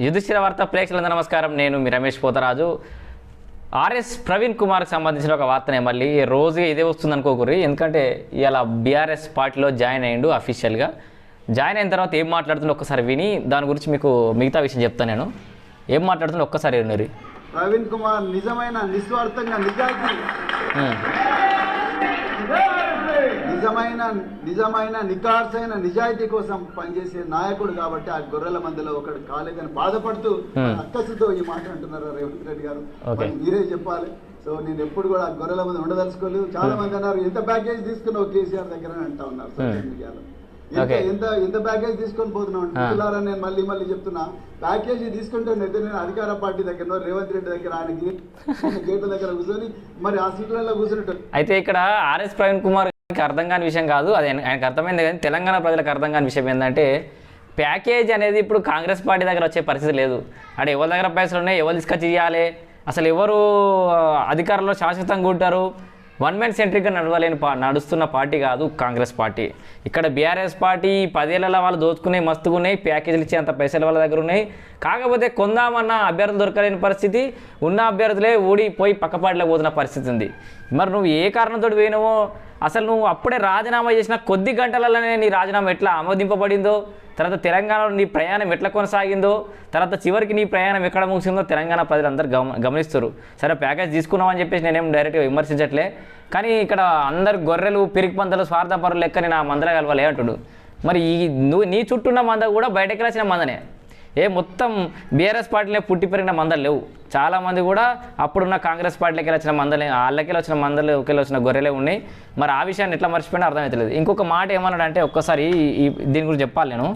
యుధిష్ఠిర వార్త ప్రేక్షకులందరూ నమస్కారం. నేను మీ రమేష్ పోతరాజు. ఆర్ఎస్ ప్రవీణ్ కుమార్కి సంబంధించిన ఒక వార్తనే మళ్ళీ రోజుగా ఇదే వస్తుంది అనుకోకూరి. ఎందుకంటే ఇలా బీఆర్ఎస్ పార్టీలో జాయిన్ అయ్యిండు. అఫీషియల్గా జాయిన్ అయిన తర్వాత ఏం మాట్లాడుతుందో ఒక్కసారి విని దాని గురించి మీకు మిగతా విషయం చెప్తాను. నేను ఏం మాట్లాడుతుందో ఒక్కసారి వినరు. ప్రవీణ్ కుమార్ నిజమైన నిస్వార్థంగా నిజమైన నికార్సైన నిజాయితీ కోసం పనిచేసే నాయకుడు కాబట్టి ఆ గొర్రెల మందిలో ఒకడు కాలేదని బాధపడుతూ అక్కసుతో ఈ మాట అంటున్నారు రేవంత్ రెడ్డి గారు. మీరే చెప్పాలి. సో నేను ఎప్పుడు కూడా గొర్రెల మంది ఉండదలుచుకోలేదు. చాలా మంది అన్నారు ఎంత ప్యాకేజ్ తీసుకున్నావు కేసీఆర్ దగ్గర అని అంటా ఉన్నారు సోషల్ మీడియాలో. ఎంత ప్యాకేజ్ తీసుకొని పోతున్నావు నేను మళ్ళీ చెప్తున్నా. ప్యాకేజీ తీసుకుంటే నేను అధికార పార్టీ దగ్గర రేవంత్ రెడ్డి దగ్గర ఆయన గేట్ల దగ్గర కూర్చొని మరి ఆ సీట్లలో కూర్చున్నట్టు. అయితే ఇక్కడ ఆర్ఎస్ ప్రవీణ్ కుమార్ అర్థం కాని విషయం కాదు, అది ఆయనకు అర్థమైంది. కానీ తెలంగాణ ప్రజలకు అర్థం కాని విషయం ఏంటంటే ప్యాకేజ్ అనేది ఇప్పుడు కాంగ్రెస్ పార్టీ దగ్గర వచ్చే పరిస్థితి లేదు. అంటే ఎవరి దగ్గర పైసలు ఉన్నాయి, ఎవరు తీసుకొచ్చి ఇవ్వాలి, అసలు ఎవరు అధికారంలో శాశ్వతంగా ఉంటారు. వన్ మ్యాన్ సెంట్రిక్గా నడుస్తున్న పార్టీ కాదు కాంగ్రెస్ పార్టీ. ఇక్కడ బీఆర్ఎస్ పార్టీ 10 ఏళ్లలో వాళ్ళు దోచుకునే మస్తుకున్నాయి, ప్యాకేజీలు ఇచ్చే అంత పైసలు వాళ్ళ దగ్గర ఉన్నాయి. కాకపోతే కొందామన్న అభ్యర్థులు దొరకలేని పరిస్థితి, ఉన్న అభ్యర్థులే ఓడిపోయి పక్క పార్టీలోకి పోతున్న పరిస్థితి ఉంది. మరి నువ్వు ఏ కారణంతో పోయినావో, అసలు నువ్వు అప్పుడే రాజీనామా చేసిన కొద్ది గంటలలోనే నీ రాజీనామా ఎట్లా ఆమోదింపబడిందో, తర్వాత తెలంగాణలో నీ ప్రయాణం ఎట్లా కొనసాగిందో, తర్వాత చివరికి నీ ప్రయాణం ఎక్కడ ముగిసిందో తెలంగాణ ప్రజలందరూ గమనిస్తారు. సరే ప్యాకేజ్ తీసుకున్నామని చెప్పేసి నేనేం డైరెక్ట్గా విమర్శించట్లే. కానీ ఇక్కడ అందరు గొర్రెలు పిరికి పందలు స్వార్థపరులు లెక్క నేను ఆ మందర కలవాలి అంటుడు. మరి నీ చుట్టూ ఉన్న మంద కూడా బయటకు రాసిన మందనే. మొత్తం బీఆర్ఎస్ పార్టీలో పుట్టి పెరిగిన మందలు లేవు. చాలామంది కూడా అప్పుడున్న కాంగ్రెస్ పార్టీలోకి వచ్చిన మందలే, వాళ్ళకి వచ్చిన మందలకి వచ్చిన గొర్రెలే ఉన్నాయి. మరి ఆ విషయాన్ని ఎట్లా మర్చిపోయినా అర్థమవుతలేదు. ఇంకొక మాట ఏమన్నాడంటే ఒక్కసారి దీని గురించి చెప్పాలి. నేను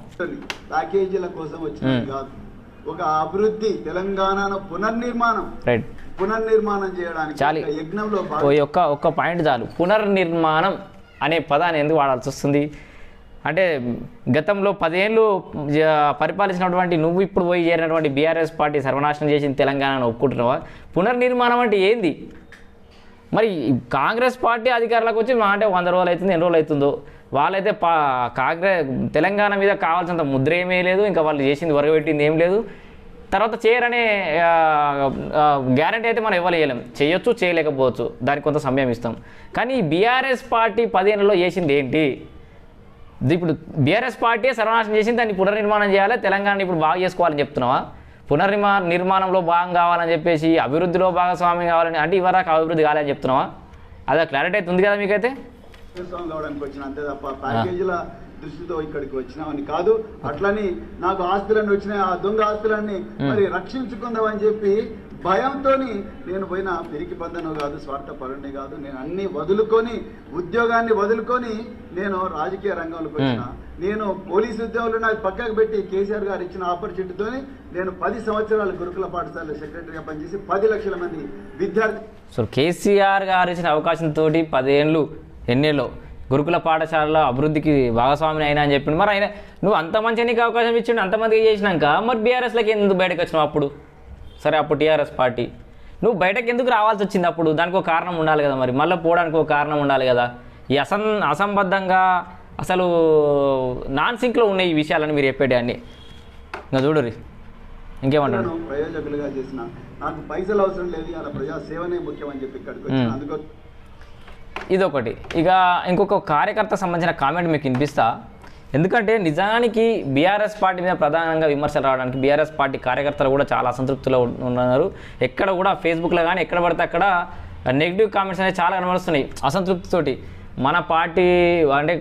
ప్యాకేజీల కోసం వచ్చిన కాదు, ఒక అభివృద్ధి తెలంగాణ పునర్నిర్మాణం చేయడానికి చాలు. యజ్ఞంలో ఒక్క పాయింట్ చాలు. పునర్నిర్మాణం అనే పదాన్ని ఎందుకు వాడాల్సి వస్తుంది అంటే గతంలో 10 ఏళ్ళు పరిపాలించినటువంటి నువ్వు ఇప్పుడు పోయి చేరినటువంటి బీఆర్ఎస్ పార్టీ సర్వనాశనం చేసిన తెలంగాణను ఒప్పుకుంటున్నావా? పునర్నిర్మాణం అంటే ఏంది? మరి కాంగ్రెస్ పార్టీ అధికారులకు వచ్చి అంటే 100 రోజులు అవుతుంది, ఎన్ని రోజులు అవుతుందో. వాళ్ళైతే తెలంగాణ మీద కావాల్సినంత ముద్ర ఏమీ లేదు, ఇంకా వాళ్ళు చేసింది వరగబెట్టింది ఏం లేదు. తర్వాత చేయరనే గ్యారంటీ అయితే మనం ఇవ్వలేం. చేయొచ్చు, చేయలేకపోవచ్చు, దానికి కొంత సమయం ఇస్తాం. కానీ బీఆర్ఎస్ పార్టీ 10 ఏళ్ళలో చేసింది ఏంటి? ఇప్పుడు బీఆర్ఎస్ పార్టీ సర్వనాశనం చేసింది, దాన్ని పునర్నిర్మాణం చేయాలి, తెలంగాణ ఇప్పుడు బాగా చేసుకోవాలని చెప్తున్నావా? నిర్మాణంలో భాగం కావాలని చెప్పేసి అభివృద్ధిలో భాగస్వామ్యం కావాలని అంటే ఇవరకు అభివృద్ధి కావాలని చెప్తున్నావా? అదే క్లారిటీ అయితే ఉంది కదా మీకైతే? కావడానికి వచ్చిన అంతే తప్ప ప్యాకేజీల దృష్టితో ఇక్కడికి వచ్చినామని కాదు. అట్లని నాకు ఆస్తులన్నీ వచ్చినాయి, ఆ దొంగ ఆస్తులన్నీ మరి రక్షించుకుందామని చెప్పి భయంతో నేను పోయిన పిరికి బంధను కాదు, స్వార్థపరుణ్ణి కాదు. నేను అన్ని వదులుకొని, ఉద్యోగాన్ని వదులుకొని నేను రాజకీయ రంగంలోకి వచ్చిన. నేను పోలీసు ఉద్యోగులు నాకు పక్కకు పెట్టి కేసీఆర్ గారు ఇచ్చిన ఆపర్చునిటీతో నేను 10 సంవత్సరాలు గురుకుల పాఠశాల సెక్రటరీగా పనిచేసి 10 లక్షల మంది విద్యార్థి. సో కేసీఆర్ గారు ఇచ్చిన అవకాశంతో 10 ఏళ్ళు ఎన్నేళ్ళు గురుకుల పాఠశాలలో అభివృద్ధికి భాగస్వామిని అయినా అని చెప్పిండు. మరి ఆయన నువ్వు అంత మంచి నీకు అవకాశం ఇచ్చిండు, అంతమందికి చేసినాక మరి బీఆర్ఎస్లోకి ఎందుకు బయటకు వచ్చినావు అప్పుడు? సరే అప్పుడు టీఆర్ఎస్ పార్టీ నువ్వు బయటకు ఎందుకు రావాల్సి వచ్చింది అప్పుడు? దానికి ఒక కారణం ఉండాలి కదా, మరి మళ్ళీ పోవడానికి ఒక కారణం ఉండాలి కదా. ఈ అసంబద్ధంగా అసలు నాన్ సింక్లో ఉన్నాయి ఈ విషయాలని మీరు చెప్పేటి అన్ని. ఇంకా చూడరి ఇంకేమంటారు. ప్రయోజకులుగా చేసిన నాకు పైసలు అవసరం లేదు, అలా ప్రజా సేవనే ముఖ్యం అని చెప్పి ఇక్కడికి వచ్చిన. అందుకో ఇదొకటి. ఇక ఇంకొక కార్యకర్త సంబంధించిన కామెంట్ మీకు వినిపిస్తా. ఎందుకంటే నిజానికి బీఆర్ఎస్ పార్టీ మీద ప్రధానంగా విమర్శలు రావడానికి బీఆర్ఎస్ పార్టీ కార్యకర్తలు కూడా చాలా అసంతృప్తిలో ఉన్నారు. ఎక్కడ కూడా ఫేస్బుక్లో కానీ ఎక్కడ పడితే అక్కడ నెగిటివ్ కామెంట్స్ అనేవి చాలా కనబడుస్తున్నాయి అసంతృప్తితోటి. మన పార్టీ అంటే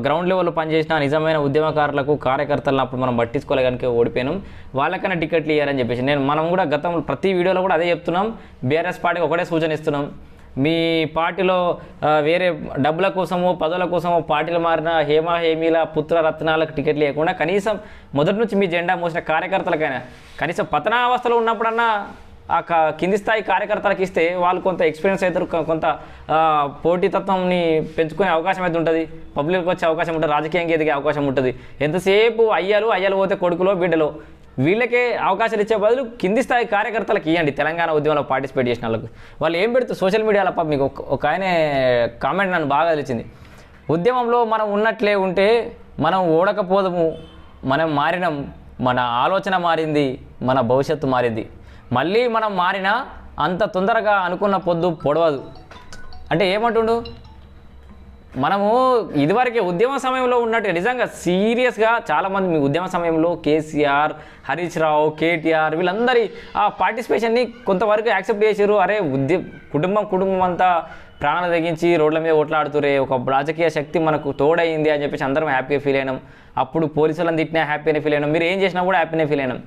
గ్రౌండ్ లెవెల్లో పనిచేసిన నిజమైన ఉద్యమకారులకు కార్యకర్తలను అప్పుడు మనం పట్టించుకోలే కనుక ఓడిపోయినాం, వాళ్ళకన్నా టికెట్లు ఇవ్వాలని చెప్పేసి మనం కూడా గతంలో ప్రతి వీడియోలో కూడా అదే చెప్తున్నాం. బీఆర్ఎస్ పార్టీకి ఒకటే సూచన ఇస్తున్నాం, మీ పార్టీలో వేరే డబ్బుల కోసమో పదవుల కోసమో పార్టీలు మారిన హేమీల పుత్ర రత్నాలకు టికెట్లు లేకుండా కనీసం మొదటి నుంచి మీ జెండా మోసిన కార్యకర్తలకైనా కనీసం పతనావస్థలో ఉన్నప్పుడన్నా ఆ కింది స్థాయి కార్యకర్తలకు ఇస్తే వాళ్ళు కొంత ఎక్స్పీరియన్స్ అవుతారు, కొంత పోటీతత్వంని పెంచుకునే అవకాశం అయితే ఉంటుంది, పబ్లిక్కి వచ్చే అవకాశం ఉంటుంది, రాజకీయంగా ఎదిగే అవకాశం ఉంటుంది. ఎంతసేపు అయ్యలు పోతే కొడుకులో బిడ్డలో వీళ్ళకే అవకాశాలు ఇచ్చే బదులు కింది స్థాయి కార్యకర్తలకు ఇవ్వండి. తెలంగాణ ఉద్యమంలో పార్టిసిపేట్ చేసిన వాళ్ళకు వాళ్ళు ఏం పెడుతూ సోషల్ మీడియాలో మీకు ఒక ఆయన కామెంట్ నన్ను బాగా తెలిసింది. ఉద్యమంలో మనం ఉన్నట్లే ఉంటే మనం ఓడకపోదము, మనం మారినాం, మన ఆలోచన మారింది, మన భవిష్యత్తు మారింది. మళ్ళీ మనం మారినా అంత తొందరగా అనుకున్న పొద్దు పొడవదు. అంటే ఏమంటుండు, మనము ఇదివరకే ఉద్యమ సమయంలో ఉన్నట్టు నిజంగా సీరియస్గా చాలామంది మీ ఉద్యమ సమయంలో కేసీఆర్, హరీష్ రావు, కేటీఆర్ వీళ్ళందరి ఆ పార్టిసిపేషన్ని కొంతవరకు యాక్సెప్ట్ చేసారు. అరే కుటుంబం అంతా ప్రాణాలు తెగించి రోడ్ల మీద ఓట్లాడుతురే, ఒక రాజకీయ శక్తి మనకు తోడైంది అని చెప్పేసి అందరం హ్యాపీగా ఫీల్ అయినాం. అప్పుడు పోలీసులను తిట్టినా హ్యాపీనే ఫీల్ అయినాం, మీరు ఏం చేసినా కూడా హ్యాపీనే ఫీల్ అయినాం.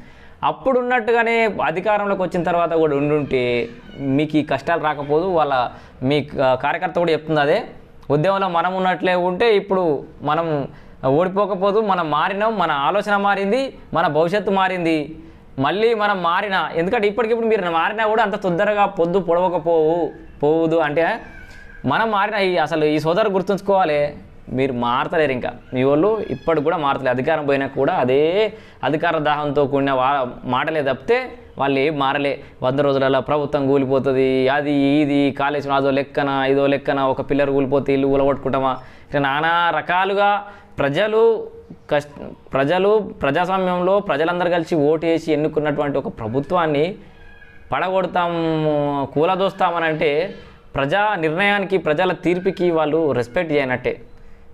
అప్పుడు ఉన్నట్టుగానే అధికారంలోకి వచ్చిన తర్వాత కూడా ఉండుంటే మీకు ఈ కష్టాలు రాకపోదు. మీ కార్యకర్త కూడా చెప్తుంది అదే, ఉద్యమంలో మనం ఉన్నట్లే ఉంటే ఇప్పుడు మనం ఓడిపోకపోదు. మనం మారినాం, మన ఆలోచన మారింది, మన భవిష్యత్తు మారింది. మళ్ళీ మనం మారినా, ఎందుకంటే ఇప్పటికిప్పుడు మీరు మారినా కూడా అంత తొందరగా పొద్దు పొడవకపోదు అంటే మనం మారిన అసలు ఈ సోదరు గుర్తుంచుకోవాలి, మీరు మారతలేరు. ఇంకా మీ వాళ్ళు ఇప్పటికి కూడా మారతలేరు. అధికారం పోయినా కూడా అదే అధికార దాహంతో కూడిన మాటలే తప్పితే వాళ్ళు ఏం మారలే. 100 రోజులలో ప్రభుత్వం కూలిపోతుంది, అది ఇది కాళేశ్వరం అదో లెక్కన ఇదో లెక్కన, ఒక పిల్లర్ కూలిపోతే ఇల్లు కూలగొట్టుకుంటామా, ఇట్లా నానా రకాలుగా ప్రజలు ప్రజాస్వామ్యంలో ప్రజలందరూ కలిసి ఓటు వేసి ఎన్నుకున్నటువంటి ఒక ప్రభుత్వాన్ని పడగొడతాము, కూలదోస్తామని అంటే ప్రజా నిర్ణయానికి, ప్రజల తీర్పుకి వాళ్ళు రెస్పెక్ట్ చేయనట్టే.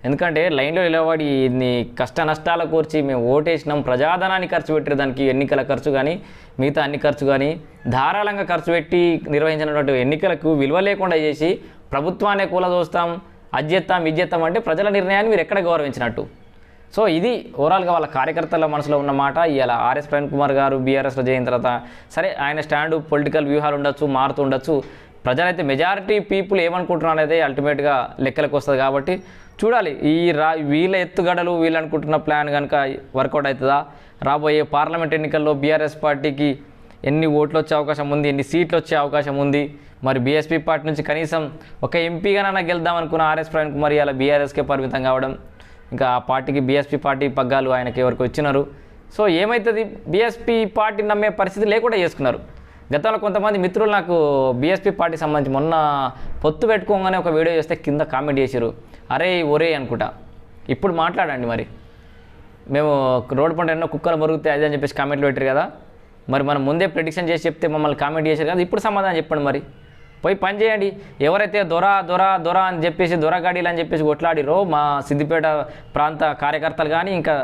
ఎందుకంటే లైన్లో నిలబడి ఇన్ని కష్ట నష్టాల కోర్చి మేము ఓటేసినాం, ప్రజాధనాన్ని ఖర్చు పెట్టేదానికి ఎన్నికల ఖర్చు కానీ మిగతా అన్ని ఖర్చు కానీ ధారాళంగా ఖర్చు పెట్టి నిర్వహించినటువంటి ఎన్నికలకు విలువ లేకుండా చేసి ప్రభుత్వాన్ని కూలదోస్తాం, అజ్జెత్తాం ఇజ్జెత్తాం అంటే ప్రజల నిర్ణయాన్ని మీరు ఎక్కడ గౌరవించినట్టు. సో ఇది ఓవరాల్గా వాళ్ళ కార్యకర్తల మనసులో ఉన్న మాట. ఇలా ఆర్ఎస్ ప్రవీణ్ కుమార్ గారు బీఆర్ఎస్లో చేరిన తర్వాత సరే ఆయన స్టాండు పొలిటికల్ వ్యూహాలు ఉండొచ్చు, మారుతూ ఉండొచ్చు. ప్రజలైతే మెజారిటీ పీపుల్ ఏమనుకుంటున్నారు అనేది అల్టిమేట్గా లెక్కలకు వస్తుంది. కాబట్టి చూడాలి వీళ్ళ ఎత్తుగడలు, వీళ్ళు అనుకుంటున్న ప్లాన్ కనుక వర్కౌట్ అవుతుందా, రాబోయే పార్లమెంట్ ఎన్నికల్లో బీఆర్ఎస్ పార్టీకి ఎన్ని ఓట్లు వచ్చే అవకాశం ఉంది, ఎన్ని సీట్లు వచ్చే అవకాశం ఉంది. మరి బీఎస్పీ పార్టీ నుంచి కనీసం ఒక ఎంపీగానైనా గెలుద్దాం అనుకున్న ఆర్ఎస్ ప్రవీణ్ కుమార్ ఇలా బీఆర్ఎస్కే పరిమితం కావడం, ఇంకా ఆ పార్టీకి బీఎస్పీ పార్టీ పగ్గాలు ఆయనకి ఎవరికి వచ్చినారు. సో ఏమవుతుంది, బీఎస్పీ పార్టీ నమ్మే పరిస్థితి లేకుండా చేసుకున్నారు. గతంలో కొంతమంది మిత్రులు నాకు బీఎస్పీ పార్టీ సంబంధించి మొన్న పొత్తు పెట్టుకోగానే ఒక వీడియో చేస్తే కింద కామెంట్ చేశారు, అరే ఒరే అనుకుంటా. ఇప్పుడు మాట్లాడండి, మరి మేము రోడ్డు పంట ఎన్నో కుక్కలు మరుగుతాయి అది అని చెప్పేసి కామెంట్లు పెట్టారు కదా, మరి మనం ముందే ప్రెడిక్షన్ చేసి చెప్తే మమ్మల్ని కామెంట్ చేశారు కదా, ఇప్పుడు సమాధానం చెప్పండి. మరి పోయి పని చేయండి. ఎవరైతే దొర అని చెప్పేసి దొరగాడీలు అని చెప్పేసి కొట్లాడిరో మా సిద్దిపేట ప్రాంత కార్యకర్తలు కానీ, ఇంకా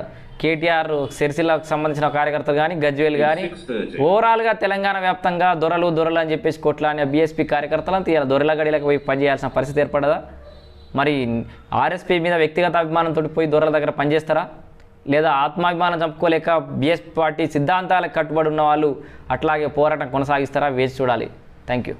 కేటీఆర్ సిరిసిల్లకు సంబంధించిన కార్యకర్తలు కానీ, గజ్వేల్ కానీ, ఓవరాల్గా తెలంగాణ వ్యాప్తంగా దొరలు అని చెప్పేసి కొట్లాడిన బీఎస్పీ కార్యకర్తలంతా ఇలా దొరల గడిలకు పోయి పనిచేయాల్సిన పరిస్థితి ఏర్పడదా? మరి ఆర్ఎస్పీ మీద వ్యక్తిగత అభిమానంతో పోయి దొరల దగ్గర పనిచేస్తారా? లేదా ఆత్మాభిమానం చంపుకోలేక బీఎస్పీ పార్టీ సిద్ధాంతాలకు కట్టుబడి ఉన్న వాళ్ళు అట్లాగే పోరాటం కొనసాగిస్తారా? వేచి చూడాలి. Thank you.